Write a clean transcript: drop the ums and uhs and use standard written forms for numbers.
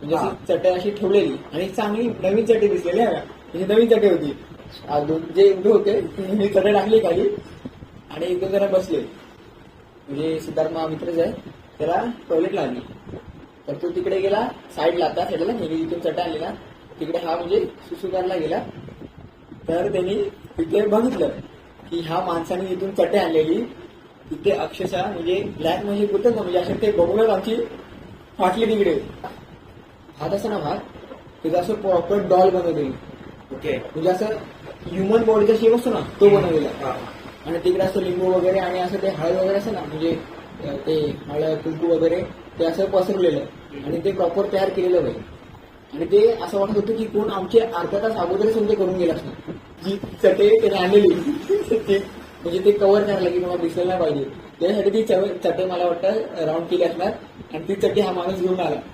म्हणजे अशी चटई अशी ठेवलेली आणि चांगली नवीन चटई दिसलेली आहे म्हणजे नवीन चटई होती. जे उभे होते मी चटई टाकली खाली आणि एकदम जरा बसले. म्हणजे सिद्धार्थ महामित्रच आहे, त्याला टॉयलेटला आली तर तो तिकडे गेला साईडला, त्या साईडला मी जिथून चटई आणली ना तिकडे हा म्हणजे सुसू करायला गेला. तर त्यांनी तिथे बघितलं की ह्या माणसाने इथून चटई आणलेली तिथे अक्षरशः म्हणजे ब्लॅक म्हणजे बोलतात ना, म्हणजे असे ते बघूनच आमची फाटली तिकडे. भात असं ना भात तिथं असं प्रॉपर डॉल बनवलेली. ओके. म्हणजे असं ह्युमन बॉडीचा शेप असतो ना तो बनवलेला. आणि तिकडे असं लिंबू वगैरे आणि असं ते हळद वगैरे असं ना, म्हणजे ते हळद कुंकू वगैरे ते असं पसरलेलं आणि ते प्रॉपर तयार केलेलं होईल. आणि ते असं वाटत होतं की कोण आमचे अर्धा तास अगोदरच ते करून गेला असणार. जी चटई त्याने आणलेली म्हणजे ते कव्हर करायला की मला दिसलं नाही पाहिजे त्यासाठी ती चटई मला वाटतं राऊंड केली असणार आणि ती चटई हा माणूस घेऊन आला.